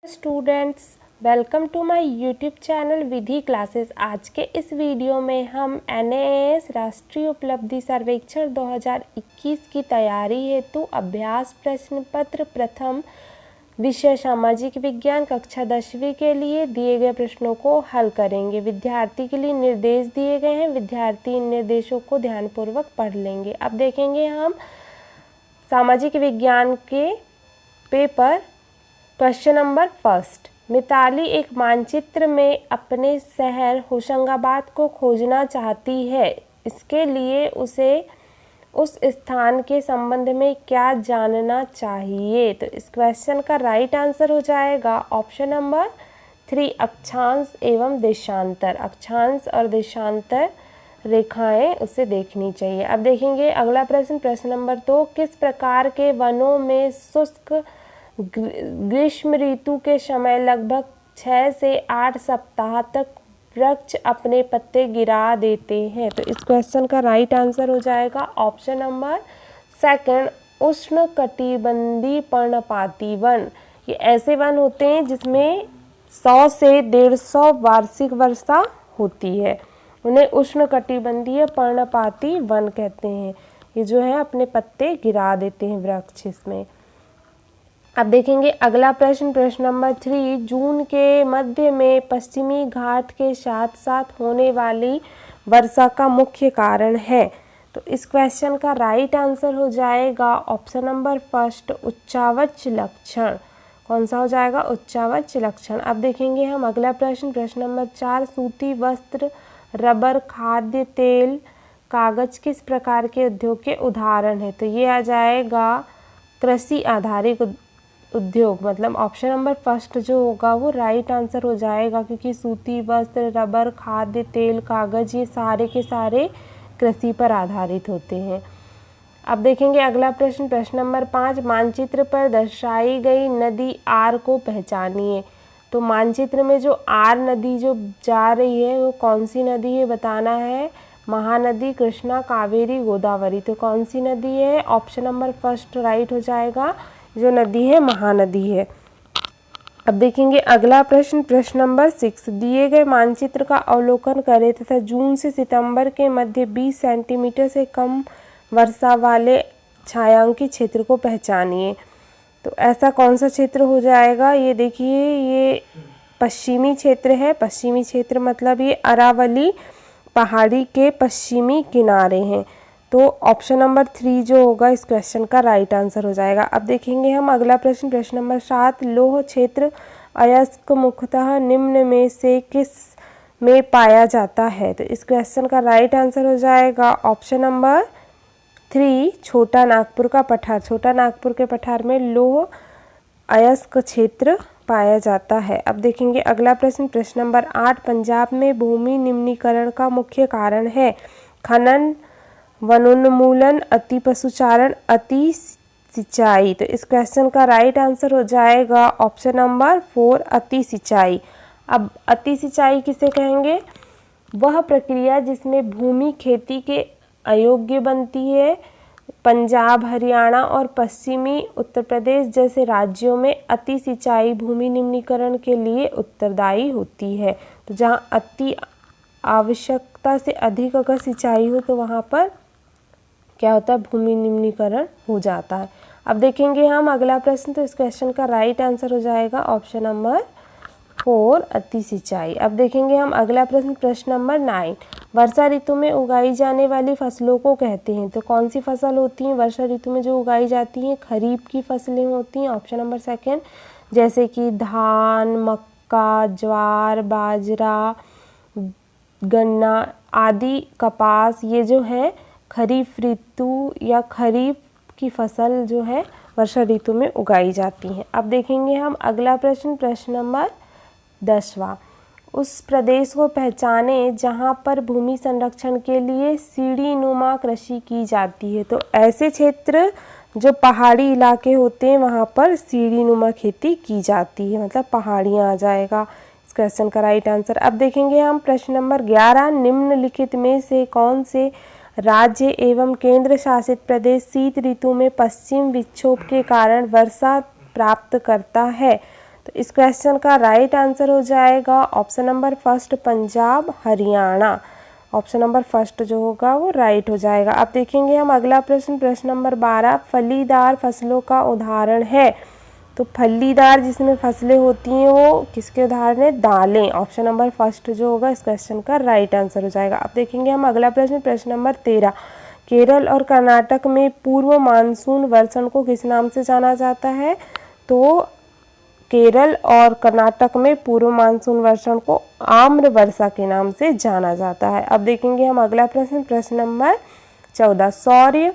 Students, welcome to my YouTube channel Vidhi classes. आज के इस वीडियो में हम NAS राष्ट्रीय उपलब्धि सर्वेक्षण 2021 की तैयारी हेतु अभ्यास प्रश्न पत्र प्रथम विषय सामाजिक विज्ञान कक्षा 10वीं के लिए दिए गए प्रश्नों को हल करेंगे। विद्यार्थी के लिए निर्देश दिए गए हैं, विद्यार्थी इन निर्देशों को ध्यानपूर्वक पढ़ लेंगे। अब देखेंगे हम सामाजिक विज्ञान के paper question number first. Mitali एक मानचित्र में अपने शहर होशंगाबाद को खोजना चाहती है। इसके लिए उसे उस स्थान के संबंध में क्या जानना चाहिए? तो इस क्वेश्चन का राइट आंसर हो जाएगा ऑप्शन नंबर 3, अक्षांश एवं देशांतर। अक्षांश और देशांतर रेखाएं उसे देखनी चाहिए। अब देखेंगे अगला प्रश्न, प्रश्न नंबर 2। किस प्रकार के वनों में शुष्क ग्रीष्म ऋतु के समय लगभग 6 से 8 सप्ताह तक वृक्ष अपने पत्ते गिरा देते हैं? तो इस क्वेश्चन का राइट आंसर हो जाएगा ऑप्शन नंबर 2, उष्णकटिबंधीय पर्णपाती वन। ये ऐसे वन होते हैं जिसमें 100 से 150 वार्षिक वर्षा होती है, उन्हें उष्णकटिबंधीय पर्णपाती वन कहते हैं। ये जो है अपने पत्ते गिरा देते हैं वृक्ष इसमें। अब देखेंगे अगला प्रश्न, प्रश्न नंबर 3। जून के मध्य में पश्चिमी घाट के साथ साथ होने वाली वर्षा का मुख्य कारण है? तो इस क्वेश्चन का राइट आंसर हो जाएगा ऑप्शन नंबर 1, उच्चावच लक्षण। कौन सा हो जाएगा? उच्चावच लक्षण। अब देखेंगे हम अगला प्रश्न, प्रश्न नंबर 4। सूती वस्त्र, रबर, खाद्य तेल, कागज किस प्रकार के उद्योग के उदाहरण है? तो ये आ जाएगा कृषि आधारित उद्योग, मतलब ऑप्शन नंबर 1 जो होगा वो राइट आंसर हो जाएगा, क्योंकि सूती वस्त्र, रबर, खाद्य तेल, कागज ये सारे के सारे कृषि पर आधारित होते हैं। अब देखेंगे अगला प्रश्न, प्रश्न नंबर 5। मानचित्र पर दर्शाई गई नदी आर को पहचानिए। तो मानचित्र में जो आर नदी जो जा रही है वो कौन सी नदी है बताना है। महानदी, कृष्णा, कावेरी, गोदावरी। तो कौन सी नदी है? ऑप्शन नंबर 1 राइट हो जाएगा, जो नदी है महानदी है। अब देखेंगे अगला प्रश्न, प्रश्न नंबर 6। दिए गए मानचित्र का अवलोकन करें तथा जून से सितंबर के मध्य 20 सेंटीमीटर से कम वर्षा वाले छायांकित क्षेत्र को पहचानिए। तो ऐसा कौन सा क्षेत्र हो जाएगा? ये देखिए, ये पश्चिमी क्षेत्र है। पश्चिमी क्षेत्र मतलब ये अरावली पहाड़ी के पश्चिमी किनारे हैं। तो ऑप्शन नंबर 3 जो होगा इस क्वेश्चन का राइट आंसर हो जाएगा। अब देखेंगे हम अगला प्रश्न, प्रश्न नंबर 7। लौह क्षेत्र अयस्क मुख्यतः निम्न में से किस में पाया जाता है? तो इस क्वेश्चन का राइट आंसर हो जाएगा ऑप्शन नंबर 3, छोटा नागपुर का पठार। छोटा नागपुर के पठार में लौह अयस्क क्षेत्र पाया जाता है। अब देखेंगे अगला प्रश्न, प्रश्न नंबर 8। पंजाब में भूमि निम्नीकरण का मुख्य कारण है? खनन, वनोन्मूलन, अति पशुचारण, अति सिंचाई। तो इस क्वेश्चन का राइट आंसर हो जाएगा ऑप्शन नंबर 4, अति सिंचाई। अब अति सिंचाई किसे कहेंगे? वह प्रक्रिया जिसमें भूमि खेती के अयोग्य बनती है। पंजाब, हरियाणा और पश्चिमी उत्तर प्रदेश जैसे राज्यों में अति सिंचाई भूमि निम्नीकरण के लिए उत्तरदायी होती है। तो जहाँ अति आवश्यकता से अधिक अगर सिंचाई हो तो वहाँ पर क्या होता है? भूमि निम्नीकरण हो जाता है। अब देखेंगे हम अगला प्रश्न, तो इस क्वेश्चन का राइट आंसर हो जाएगा ऑप्शन नंबर 4, अति सिंचाई। अब देखेंगे हम अगला प्रश्न, प्रश्न नंबर 9। वर्षा ऋतु में उगाई जाने वाली फसलों को कहते हैं? तो कौन सी फसल होती हैं वर्षा ऋतु में जो उगाई जाती हैं? खरीफ की फसलें होती हैं, ऑप्शन नंबर 2, जैसे कि धान, मक्का, ज्वार, बाजरा, गन्ना आदि, कपास। ये जो है खरीफ ऋतु या खरीफ की फसल जो है वर्षा ऋतु में उगाई जाती हैं। अब देखेंगे हम अगला प्रश्न, प्रश्न नंबर 10वां। उस प्रदेश को पहचाने जहां पर भूमि संरक्षण के लिए सीढ़ी नुमा कृषि की जाती है? तो ऐसे क्षेत्र जो पहाड़ी इलाके होते हैं वहां पर सीढ़ी नुमा खेती की जाती है, मतलब पहाड़ियाँ आ जाएगा इस क्वेश्चन का राइट आंसर। अब देखेंगे हम प्रश्न नंबर 11। निम्नलिखित में से कौन से राज्य एवं केंद्र शासित प्रदेश शीत ऋतु में पश्चिम विक्षोभ के कारण वर्षा प्राप्त करता है? तो इस क्वेश्चन का राइट आंसर हो जाएगा option number first Punjab Haryana. Option number first जो होगा वो राइट हो जाएगा। अब देखेंगे हम अगला प्रश्न, प्रश्न नंबर 12, फलीदार फसलों का उदाहरण है। तो फलीदार जिसमें फसलें होती हैं वो किसके उदाहरण है? दालें। ऑप्शन नंबर फर्स्ट जो होगा इस क्वेश्चन का राइट आंसर हो जाएगा। अब देखेंगे हम अगला प्रश्न, प्रश्न नंबर 13, केरल और कर्नाटक में पूर्व मानसून वर्षण को किस नाम से जाना जाता है? तो केरल और कर्नाटक में पूर्व मानसून वर्षण को आम्र वर्षा के नाम से जाना जाता है। अब देखेंगे हम अगला प्रश्न, प्रश्न नंबर 14, सौर्य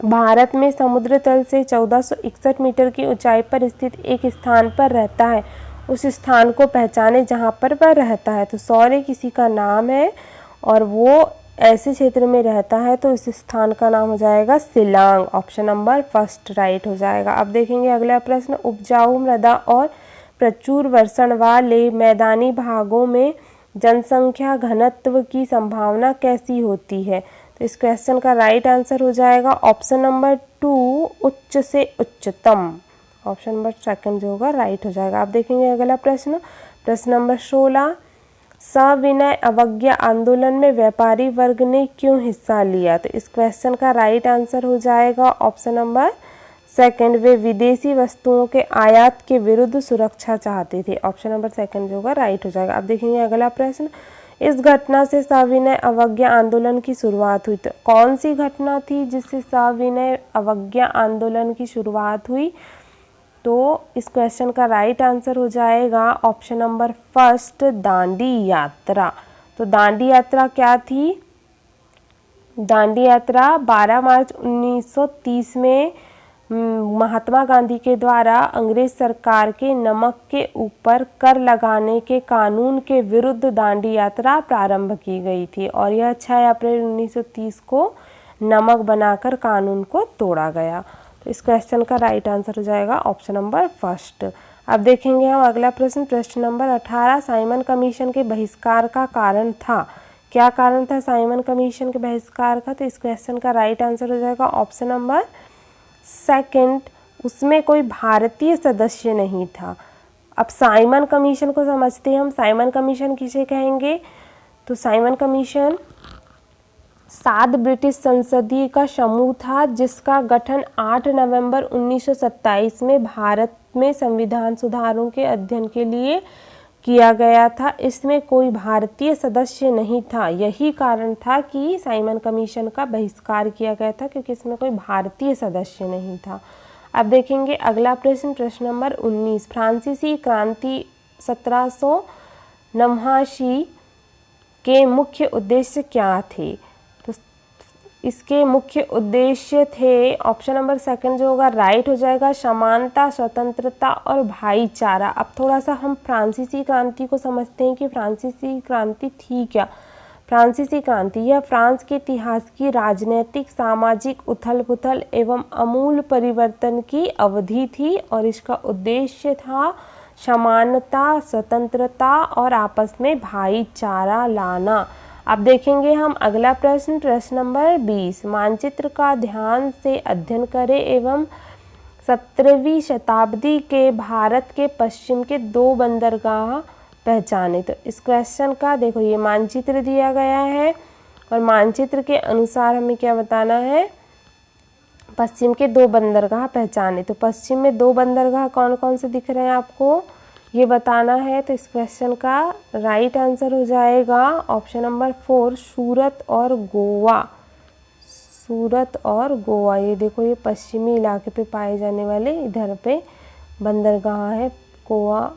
भारत में समुद्र तल से 1461 मीटर की ऊंचाई पर स्थित एक स्थान पर रहता है। उस स्थान को पहचाने जहां पर वह रहता है। तो सौर्य किसी का नाम है और वो ऐसे क्षेत्र में रहता है, तो इस स्थान का नाम हो जाएगा Shillong. Option number first right हो जाएगा। अब देखेंगे अगला प्रश्न, उपजाऊ मृदा और प्रचुर वर्षण वाले मैदानी भागों में जनसंख्या घनत्व की संभावना कैसी होती है? तो इस क्वेश्चन का राइट आंसर हो जाएगा ऑप्शन नंबर 2, उच्च से उच्चतम। ऑप्शन नंबर सेकंड जो होगा राइट हो जाएगा। आप देखेंगे अगला प्रश्न, प्रश्न नंबर 16, सविनय अवज्ञा आंदोलन में व्यापारी वर्ग ने क्यों हिस्सा लिया? तो इस क्वेश्चन का राइट आंसर हो जाएगा ऑप्शन नंबर सेकंड, वे विदेशी वस्तुओं के आयात के विरुद्ध सुरक्षा चाहते थे। ऑप्शन नंबर सेकंड जो होगा राइट हो जाएगा। अब देखेंगे अगला प्रश्न, इस घटना से सविनय अवज्ञा आंदोलन की शुरुआत हुई। तो कौन सी घटना थी जिससे सविनय अवज्ञा आंदोलन की शुरुआत हुई? तो इस क्वेश्चन का राइट आंसर हो जाएगा ऑप्शन नंबर फर्स्ट, दांडी यात्रा। तो दांडी यात्रा क्या थी? दांडी यात्रा 12 मार्च 1930 में महात्मा गांधी के द्वारा अंग्रेज सरकार के नमक के ऊपर कर लगाने के कानून के विरुद्ध दांडी यात्रा प्रारंभ की गई थी और यह 6 अप्रैल 1930 को नमक बनाकर कानून को तोड़ा गया। तो इस क्वेश्चन का राइट आंसर हो जाएगा ऑप्शन नंबर फर्स्ट। अब देखेंगे हम अगला प्रश्न, प्रश्न नंबर 18, साइमन कमीशन के बहिष्कार का कारण था। क्या कारण था साइमन कमीशन के बहिष्कार का? तो इस क्वेश्चन का राइट आंसर हो जाएगा ऑप्शन नंबर सेकंड, उसमें कोई भारतीय सदस्य नहीं था। अब साइमन कमीशन को समझते हैं हम। साइमन कमीशन किसे कहेंगे? तो साइमन कमीशन 7 ब्रिटिश संसदीय का समूह था जिसका गठन 8 नवंबर 1927 में भारत में संविधान सुधारों के अध्ययन के लिए किया गया था। इसमें कोई भारतीय सदस्य नहीं था। यही कारण था कि साइमन कमीशन का बहिष्कार किया गया था, क्योंकि इसमें कोई भारतीय सदस्य नहीं था। अब देखेंगे अगला प्रश्न, प्रश्न नंबर 19, फ्रांसीसी क्रांति 1789 के मुख्य उद्देश्य क्या थे? तो इसके मुख्य उद्देश्य थे ऑप्शन नंबर सेकंड जो होगा राइट हो जाएगा, समानता, स्वतंत्रता और भाईचारा। अब थोड़ा सा हम फ्रांसीसी क्रांति को समझते हैं कि फ्रांसीसी क्रांति थी क्या। फ्रांसीसी क्रांति यह फ्रांस के इतिहास की राजनीतिक, सामाजिक उथल पुथल एवं आमूल परिवर्तन की अवधि थी और इसका उद्देश्य था समानता, स्वतंत्रता और आपस में भाईचारा लाना। अब देखेंगे हम अगला प्रश्न, प्रश्न नंबर 20, मानचित्र का ध्यान से अध्ययन करें एवं 17वीं शताब्दी के भारत के पश्चिम के 2 बंदरगाह पहचाने। तो इस क्वेश्चन का देखो, ये मानचित्र दिया गया है और मानचित्र के अनुसार हमें क्या बताना है? पश्चिम के 2 बंदरगाह पहचाने। तो पश्चिम में 2 बंदरगाह कौन कौन से दिख रहे हैं आपको, ये बताना है। तो इस क्वेश्चन का राइट आंसर हो जाएगा ऑप्शन नंबर 4, सूरत और गोवा। सूरत और गोवा, ये देखो ये पश्चिमी इलाके पे पाए जाने वाले इधर पे बंदरगाह है, गोवा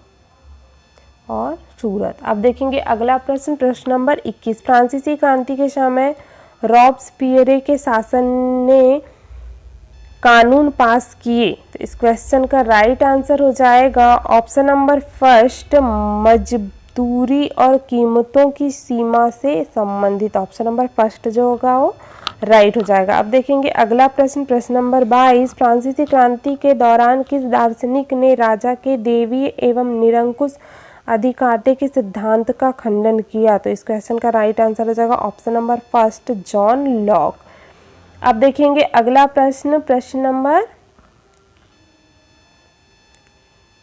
और सूरत। अब देखेंगे अगला प्रश्न, प्रश्न नंबर 21, फ्रांसीसी क्रांति के समय रॉब्सपियरे के शासन ने कानून पास किए। तो इस क्वेश्चन का राइट आंसर हो जाएगा ऑप्शन नंबर फर्स्ट, मजदूरी और कीमतों की सीमा से संबंधित। ऑप्शन नंबर फर्स्ट जो होगा वो राइट हो जाएगा। अब देखेंगे अगला प्रश्न, प्रश्न नंबर 22, फ्रांसीसी क्रांति के दौरान किस दार्शनिक ने राजा के देवी एवं निरंकुश अधिकाटे के सिद्धांत का खंडन किया? तो इस क्वेश्चन का राइट आंसर हो जाएगा option number first, John Locke. अब देखेंगे अगला प्रश्न, प्रश्न नंबर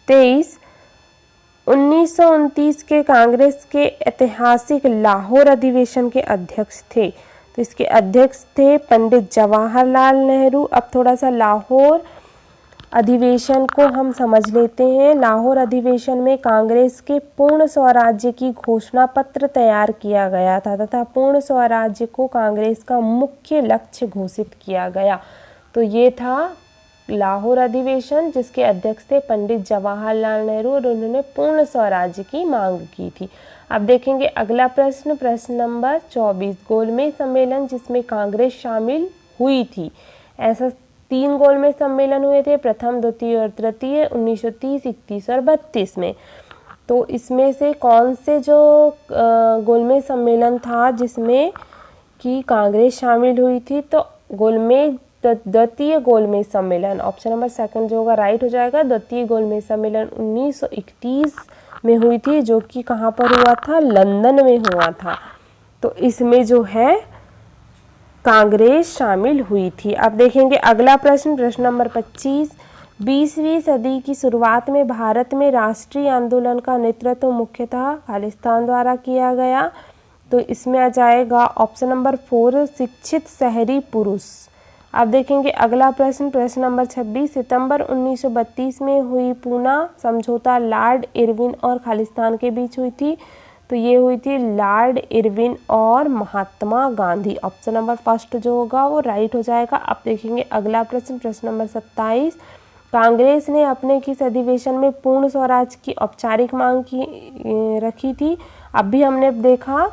23, 1929 के कांग्रेस के ऐतिहासिक लाहौर अधिवेशन के अध्यक्ष थे? तो इसके अध्यक्ष थे पंडित जवाहरलाल नेहरू। अब थोड़ा सा लाहौर अधिवेशन को हम समझ लेते हैं। लाहौर अधिवेशन में कांग्रेस के पूर्ण स्वराज्य की घोषणा पत्र तैयार किया गया था तथा पूर्ण स्वराज्य को कांग्रेस का मुख्य लक्ष्य घोषित किया गया। तो ये था लाहौर अधिवेशन, जिसके अध्यक्ष थे पंडित जवाहरलाल नेहरू और उन्होंने पूर्ण स्वराज्य की मांग की थी। अब देखेंगे अगला प्रश्न, प्रश्न नंबर 24। गोलमेज सम्मेलन जिसमें कांग्रेस शामिल हुई थी। ऐसा 3 गोलमेज सम्मेलन हुए थे, प्रथम, द्वितीय और तृतीय, 1930, 31 और 32 में। तो इसमें से कौन से जो गोलमेज सम्मेलन था जिसमें कि कांग्रेस शामिल हुई थी? तो द्वितीय गोलमेज सम्मेलन, ऑप्शन नंबर सेकंड जो होगा राइट हो जाएगा। द्वितीय गोलमेज सम्मेलन 1931 में हुई थी, जो कि कहाँ पर हुआ था? लंदन में हुआ था। तो इसमें जो है कांग्रेस शामिल हुई थी। अब देखेंगे अगला प्रश्न, प्रश्न नंबर 25। 20वीं सदी की शुरुआत में भारत में राष्ट्रीय आंदोलन का नेतृत्व मुख्यतः खालिस्तान द्वारा किया गया। तो इसमें आ जाएगा ऑप्शन नंबर 4, शिक्षित शहरी पुरुष। अब देखेंगे अगला प्रश्न, प्रश्न नंबर 26। सितंबर 1932 में हुई पूना समझौता लॉर्ड इरविन और खालिस्तान के बीच हुई थी। तो ये हुई थी लॉर्ड इरविन और Mahatma Gandhi. Option number first जो होगा वो राइट हो जाएगा। अब देखेंगे अगला प्रश्न, प्रश्न नंबर 27। कांग्रेस ने अपने किस अधिवेशन में पूर्ण स्वराज की औपचारिक मांग रखी थी? अभी हमने देखा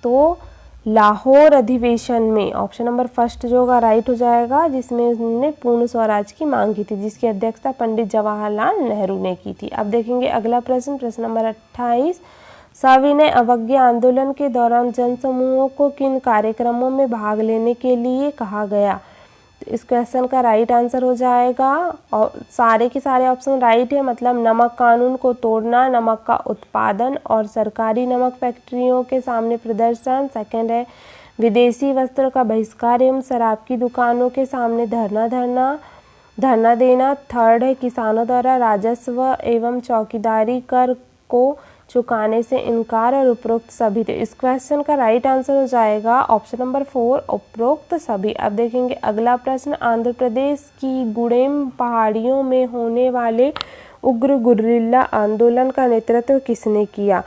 तो लाहौर अधिवेशन में, ऑप्शन नंबर फर्स्ट जो होगा राइट हो जाएगा, जिसमें उन्होंने पूर्ण स्वराज की मांग की थी, जिसकी अध्यक्षता पंडित जवाहरलाल नेहरू ने की थी। अब देखेंगे अगला प्रश्न, प्रश्न नंबर 28। सविनय अवज्ञा आंदोलन के दौरान जनसमूहों को किन कार्यक्रमों में भाग लेने के लिए कहा गया? तो इस क्वेश्चन का राइट आंसर हो जाएगा, और सारे के सारे ऑप्शन राइट है, मतलब नमक कानून को तोड़ना, नमक का उत्पादन और सरकारी नमक फैक्ट्रियों के सामने प्रदर्शन। सेकंड है विदेशी वस्त्रों का बहिष्कार एवं शराब की दुकानों के सामने धरना देना। थर्ड है किसानों द्वारा राजस्व एवं चौकीदारी कर को चुकाने से इनकार, और उपरोक्त सभी थे। इस क्वेश्चन का राइट आंसर हो जाएगा ऑप्शन नंबर 4, उपरोक्त सभी। अब देखेंगे अगला प्रश्न, आंध्र प्रदेश की गुडेम पहाड़ियों में होने वाले उग्र गुर्रिल्ला आंदोलन का नेतृत्व किसने किया?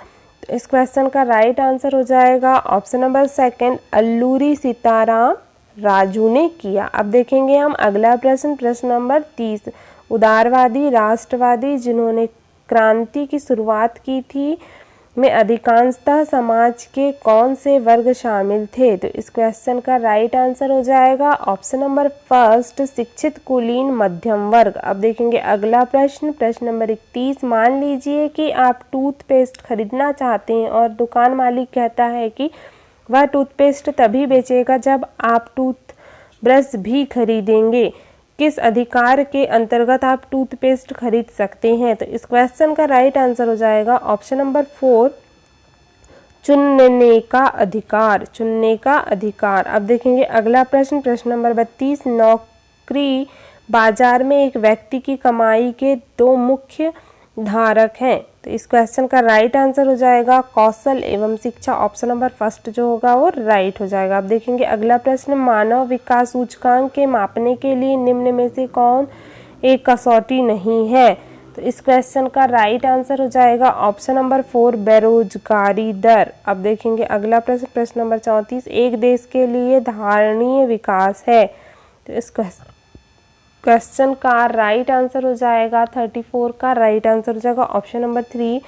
तो इस क्वेश्चन का राइट आंसर हो जाएगा option number second, Alluri Sitaram Raju ने किया। अब देखेंगे हम अगला प्रश्न, प्रश्न नंबर 30। उदारवादी राष्ट्रवादी जिन्होंने क्रांति की शुरुआत की थी में अधिकांशतः समाज के कौन से वर्ग शामिल थे? तो इस क्वेश्चन का राइट आंसर हो जाएगा ऑप्शन नंबर फर्स्ट, शिक्षित कुलीन मध्यम वर्ग। अब देखेंगे अगला प्रश्न, प्रश्न नंबर 31। मान लीजिए कि आप टूथपेस्ट खरीदना चाहते हैं और दुकान मालिक कहता है कि वह टूथपेस्ट तभी बेचेगा जब आप टूथब्रश भी खरीदेंगे। किस अधिकार के अंतर्गत आप टूथपेस्ट खरीद सकते हैं? तो इस क्वेश्चन का राइट आंसर हो जाएगा ऑप्शन नंबर 4, चुनने का अधिकार, चुनने का अधिकार। अब देखेंगे अगला प्रश्न, प्रश्न नंबर 32। नौकरी बाजार में एक व्यक्ति की कमाई के 2 मुख्य धारक हैं। तो इस क्वेश्चन का राइट आंसर हो जाएगा कौशल एवं शिक्षा। ऑप्शन नंबर फर्स्ट जो होगा वो राइट हो जाएगा। अब देखेंगे अगला प्रश्न, मानव विकास सूचकांक के मापने के लिए निम्न में से कौन एक कसौटी नहीं है? तो इस क्वेश्चन का राइट आंसर हो जाएगा ऑप्शन नंबर 4, बेरोजगारी दर। अब देखेंगे अगला प्रश्न, प्रश्न नंबर 34। एक देश के लिए धारणीय विकास है। तो इस क्वेश्चन का राइट आंसर हो जाएगा 34 का राइट आंसर हो जाएगा ऑप्शन नंबर 3,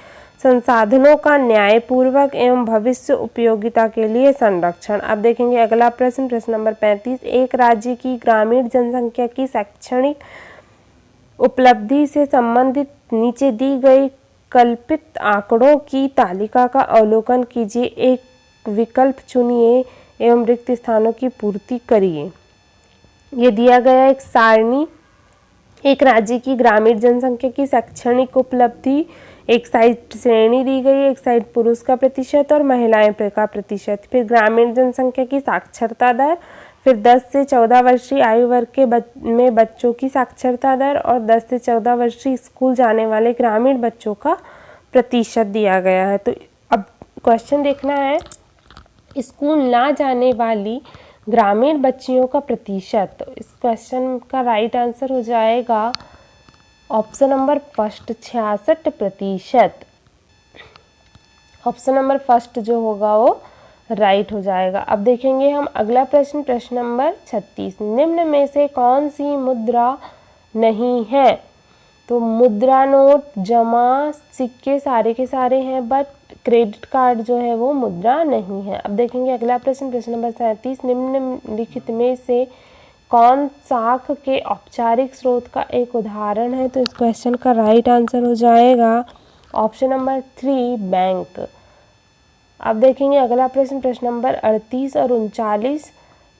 संसाधनों का न्यायपूर्वक एवं भविष्य उपयोगिता के लिए संरक्षण। अब देखेंगे अगला प्रश्न, प्रश्न नंबर 35। एक राज्य की ग्रामीण जनसंख्या की शैक्षणिक उपलब्धि से संबंधित नीचे दी गई कल्पित आंकड़ों की तालिका का अवलोकन कीजिए। एक विकल्प चुनिए एवं रिक्त स्थानों की पूर्ति करिए। ये दिया गया एक सारणी, एक राज्य की ग्रामीण जनसंख्या की शैक्षणिक उपलब्धि, एक साइड श्रेणी दी गई है, एक साइड पुरुष का प्रतिशत और महिलाएं का प्रतिशत, फिर ग्रामीण जनसंख्या की साक्षरता दर, फिर 10 से 14 वर्षीय आयु वर्ग के में बच्चों की साक्षरता दर और 10 से 14 वर्षीय स्कूल जाने वाले ग्रामीण बच्चों का प्रतिशत दिया गया है। तो अब क्वेश्चन देखना है, स्कूल ना जाने वाली ग्रामीण बच्चियों का प्रतिशत। तो इस क्वेश्चन का राइट आंसर हो जाएगा option number first 66%। Option number first जो होगा वो राइट हो जाएगा। अब देखेंगे हम अगला प्रश्न, प्रश्न नंबर 36। निम्न में से कौन सी मुद्रा नहीं है? तो मुद्रा नोट, जमा, सिक्के सारे के सारे हैं, बट क्रेडिट कार्ड जो है वो मुद्रा नहीं है। अब देखेंगे अगला प्रश्न, प्रश्न नंबर 37। निम्नलिखित में से कौन साख के औपचारिक स्रोत का एक उदाहरण है? तो इस क्वेश्चन का राइट आंसर हो जाएगा ऑप्शन नंबर 3 बैंक। अब देखेंगे अगला प्रश्न, प्रश्न नंबर 38 और 39।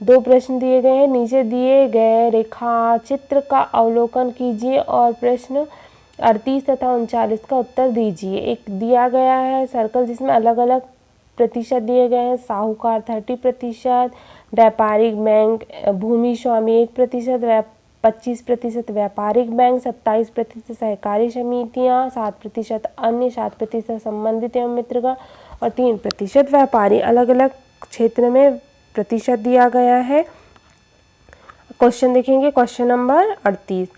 दो प्रश्न दिए गए हैं, नीचे दिए गए रेखा चित्र का अवलोकन कीजिए और प्रश्न 38 तथा 39 का उत्तर दीजिए। एक दिया गया है सर्कल जिसमें अलग अलग प्रतिशत दिए गए हैं। साहूकार 30%, व्यापारिक बैंक, भूमि स्वामी 1%, 25% व्यापारिक बैंक, 27% सहकारी समितियाँ, 7% अन्य, 7% संबंधित एवं मित्रगण और 3% व्यापारी। अलग अलग क्षेत्र में प्रतिशत दिया गया है। क्वेश्चन देखेंगे, क्वेश्चन नंबर 38।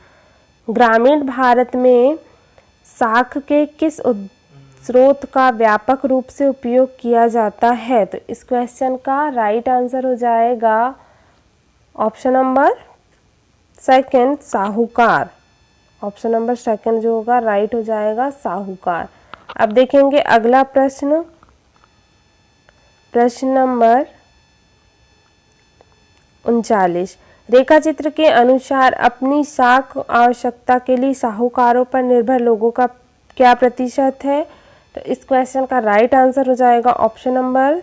ग्रामीण भारत में साख के किस स्रोत का व्यापक रूप से उपयोग किया जाता है? तो इस क्वेश्चन का राइट आंसर हो जाएगा ऑप्शन नंबर सेकंड साहूकार। ऑप्शन नंबर सेकंड जो होगा राइट हो जाएगा साहूकार। अब देखेंगे अगला प्रश्न, प्रश्न नंबर 39। रेखा चित्र के अनुसार अपनी साख आवश्यकता के लिए साहूकारों पर निर्भर लोगों का क्या प्रतिशत है? तो इस क्वेश्चन का राइट आंसर हो जाएगा ऑप्शन नंबर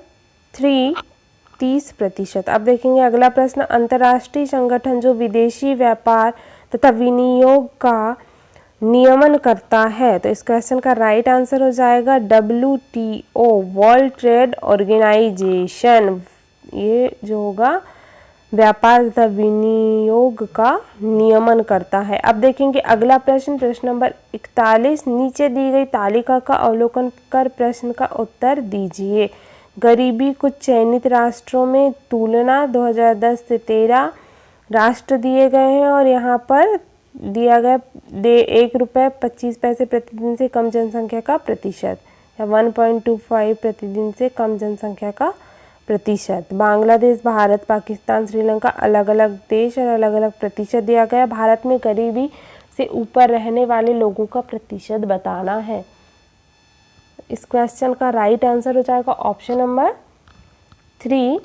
3 30%। अब देखेंगे अगला प्रश्न, अंतर्राष्ट्रीय संगठन जो विदेशी व्यापार तथा विनियोग का नियमन करता है। तो इस क्वेश्चन का राइट आंसर हो जाएगा WTO, वर्ल्ड ट्रेड ऑर्गेनाइजेशन। ये जो होगा व्यापार तथा विनियोग का नियमन करता है। अब देखेंगे अगला प्रश्न, प्रश्न नंबर 41। नीचे दी गई तालिका का अवलोकन कर प्रश्न का उत्तर दीजिए। गरीबी कुछ चयनित राष्ट्रों में तुलना 2010 से 13 राष्ट्र दिए गए हैं और यहाँ पर दिया गया ₹1.25 प्रतिदिन से कम जनसंख्या का प्रतिशत या 1.25 प्रतिदिन से कम जनसंख्या का प्रतिशत। बांग्लादेश, भारत, पाकिस्तान, श्रीलंका अलग अलग देश और अलग अलग प्रतिशत दिया गया। भारत में गरीबी से ऊपर रहने वाले लोगों का प्रतिशत बताना है। इस क्वेश्चन का राइट आंसर हो जाएगा ऑप्शन नंबर 3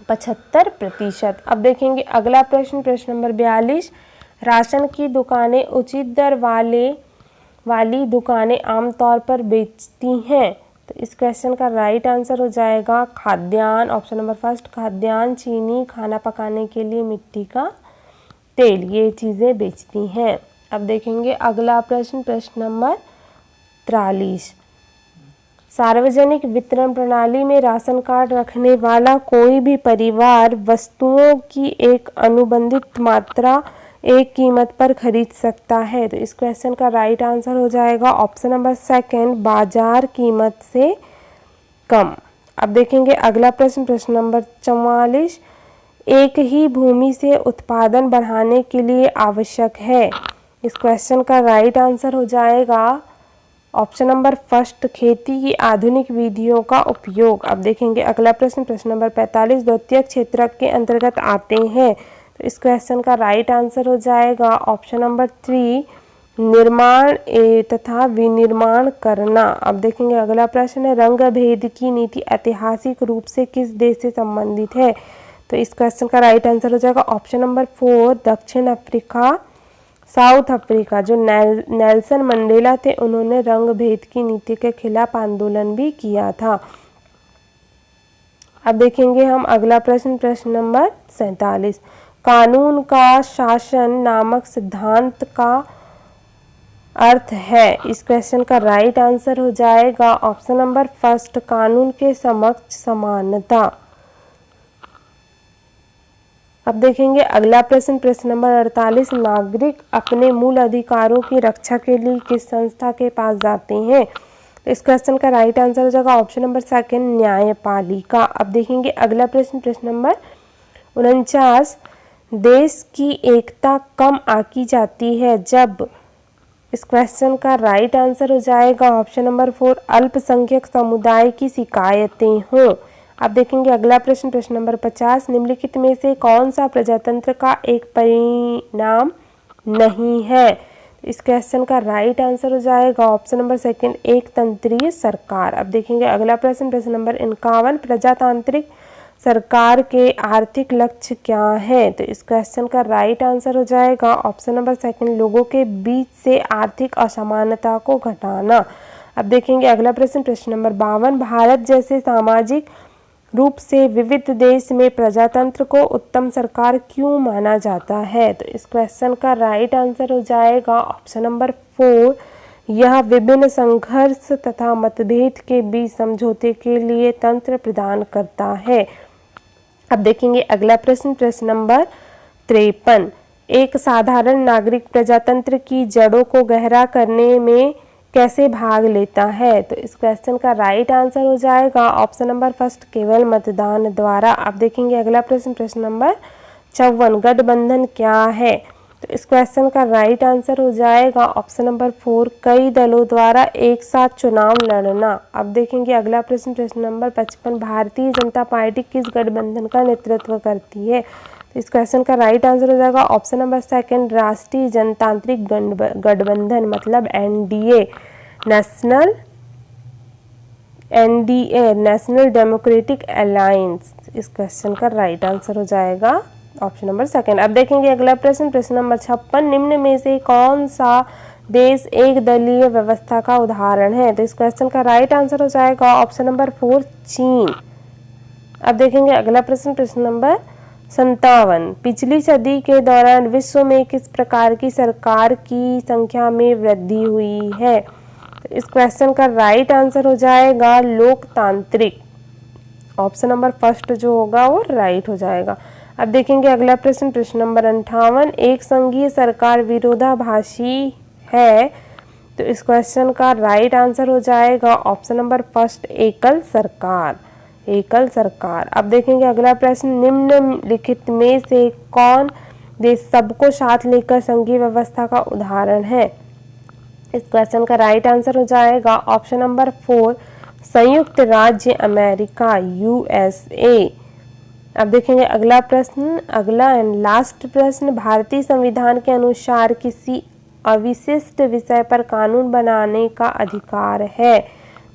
75%। अब देखेंगे अगला प्रश्न, प्रश्न नंबर 42। राशन की दुकानें उचित दर वाली दुकानें आमतौर पर बेचती हैं। तो इस क्वेश्चन का राइट आंसर हो जाएगा खाद्यान्न। ऑप्शन नंबर फर्स्ट खाद्यान्न, चीनी, खाना पकाने के लिए मिट्टी का तेल, ये चीज़ें बेचती हैं। अब देखेंगे अगला प्रश्न, प्रश्न नंबर 43। सार्वजनिक वितरण प्रणाली में राशन कार्ड रखने वाला कोई भी परिवार वस्तुओं की एक अनुबंधित मात्रा एक कीमत पर खरीद सकता है। तो इस क्वेश्चन का राइट आंसर हो जाएगा ऑप्शन नंबर सेकंड बाजार कीमत से कम। अब देखेंगे अगला प्रश्न, प्रश्न नंबर 44। एक ही भूमि से उत्पादन बढ़ाने के लिए आवश्यक है। इस क्वेश्चन का राइट आंसर हो जाएगा ऑप्शन नंबर फर्स्ट खेती की आधुनिक विधियों का उपयोग। अब देखेंगे अगला प्रश्न, प्रश्न नंबर 45। द्वितीयक क्षेत्र के अंतर्गत आते हैं। तो इस क्वेश्चन का राइट आंसर हो जाएगा ऑप्शन नंबर 3 निर्माण तथा विनिर्माण करना। अब देखेंगे अगला प्रश्न है, रंग भेद की नीति ऐतिहासिक रूप से किस देश से संबंधित है? तो इस क्वेश्चन का राइट आंसर हो जाएगा ऑप्शन नंबर 4 दक्षिण अफ्रीका, साउथ अफ्रीका। जो नेल्सन मंडेला थे उन्होंने रंग भेद की नीति के खिलाफ आंदोलन भी किया था। अब देखेंगे हम अगला प्रश्न, प्रश्न नंबर 47। कानून का शासन नामक सिद्धांत का अर्थ है। इस क्वेश्चन का राइट आंसर हो जाएगा ऑप्शन नंबर फर्स्ट कानून के समक्ष समानता। अब देखेंगे अगला प्रश्न, प्रश्न नंबर 48, नागरिक अपने मूल अधिकारों की रक्षा के लिए किस संस्था के पास जाते हैं? तो इस क्वेश्चन का राइट आंसर हो जाएगा ऑप्शन नंबर सेकंड, न्यायपालिका। अब देखेंगे अगला प्रश्न, प्रश्न नंबर 49, देश की एकता कम आंकी जाती है जब? इस क्वेश्चन का राइट आंसर हो जाएगा ऑप्शन नंबर 4, अल्पसंख्यक समुदाय की शिकायतें हों। अब देखेंगे अगला प्रश्न, प्रश्न नंबर 50, निम्नलिखित में से कौन सा प्रजातंत्र का एक परिणाम नहीं है? इस क्वेश्चन का राइट आंसर हो जाएगा ऑप्शन नंबर सेकंड, एक तंत्रीय सरकार। अब देखेंगे अगला प्रश्न, प्रश्न नंबर 51, प्रजातांत्रिक सरकार के आर्थिक लक्ष्य क्या है? तो इस क्वेश्चन का राइट आंसर हो जाएगा ऑप्शन नंबर सेकंड, लोगों के बीच से आर्थिक असमानता को घटाना। अब देखेंगे अगला प्रश्न, प्रश्न नंबर 52, भारत जैसे सामाजिक रूप से विविध देश में प्रजातंत्र को उत्तम सरकार क्यों माना जाता है? तो इस क्वेश्चन का राइट आंसर हो जाएगा ऑप्शन नंबर 4, यह विभिन्न संघर्ष तथा मतभेद के बीच समझौते के लिए तंत्र प्रदान करता है। अब देखेंगे अगला प्रश्न, प्रश्न नंबर 53, एक साधारण नागरिक प्रजातंत्र की जड़ों को गहरा करने में कैसे भाग लेता है? तो इस क्वेश्चन का राइट आंसर हो जाएगा ऑप्शन नंबर फर्स्ट, केवल मतदान द्वारा। अब देखेंगे अगला प्रश्न, प्रश्न नंबर 54, गठबंधन क्या है? तो इस क्वेश्चन का राइट आंसर हो जाएगा ऑप्शन नंबर 4, कई दलों द्वारा एक साथ चुनाव लड़ना। अब देखेंगे अगला प्रश्न, प्रश्न नंबर 55, भारतीय जनता पार्टी किस गठबंधन का नेतृत्व करती है? तो इस क्वेश्चन का राइट आंसर हो जाएगा ऑप्शन नंबर सेकंड, राष्ट्रीय जनतांत्रिक गठबंधन, मतलब एनडीए, नेशनल डेमोक्रेटिक अलायंस। इस क्वेश्चन का राइट आंसर हो जाएगा ऑप्शन नंबर सेकंड। अब देखेंगे अगला प्रश्न, प्रश्न नंबर 56, निम्न में से कौन सा देश एक दलीय व्यवस्था का उदाहरण है? तो इस क्वेश्चन का राइट आंसर हो जाएगा ऑप्शन नंबर 4, चीन। अब देखेंगे अगला प्रश्न, प्रश्न नंबर 57, पिछली सदी के दौरान विश्व में किस प्रकार की सरकार की संख्या में वृद्धि हुई है? तो इस क्वेश्चन का राइट आंसर हो जाएगा लोकतांत्रिक, ऑप्शन नंबर फर्स्ट जो होगा वो राइट हो जाएगा। अब देखेंगे अगला प्रश्न, प्रश्न नंबर 58, एक संघीय सरकार विरोधाभासी है? तो इस क्वेश्चन का राइट आंसर हो जाएगा ऑप्शन नंबर फर्स्ट, एकल सरकार, एकल सरकार। अब देखेंगे अगला प्रश्न, निम्नलिखित में से कौन देश सबको साथ लेकर संघीय व्यवस्था का उदाहरण है? इस क्वेश्चन का राइट आंसर हो जाएगा ऑप्शन नंबर 4, संयुक्त राज्य अमेरिका, यूएसए। अब देखेंगे अगला प्रश्न, अगला एंड लास्ट प्रश्न, भारतीय संविधान के अनुसार किसी अविशिष्ट विषय पर कानून बनाने का अधिकार है?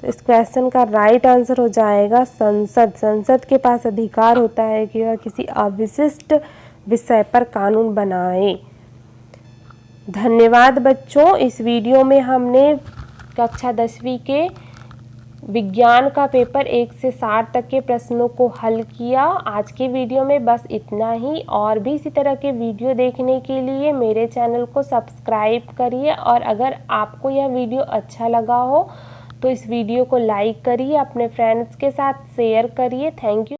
तो इस क्वेश्चन का राइट आंसर हो जाएगा संसद। संसद के पास अधिकार होता है कि वह किसी अविशिष्ट विषय पर कानून बनाए। धन्यवाद बच्चों। इस वीडियो में हमने कक्षा 10वीं के विज्ञान का पेपर 1 से 60 तक के प्रश्नों को हल किया। आज के वीडियो में बस इतना ही। और भी इसी तरह के वीडियो देखने के लिए मेरे चैनल को सब्सक्राइब करिए, और अगर आपको यह वीडियो अच्छा लगा हो तो इस वीडियो को लाइक करिए, अपने फ्रेंड्स के साथ शेयर करिए। Thank you.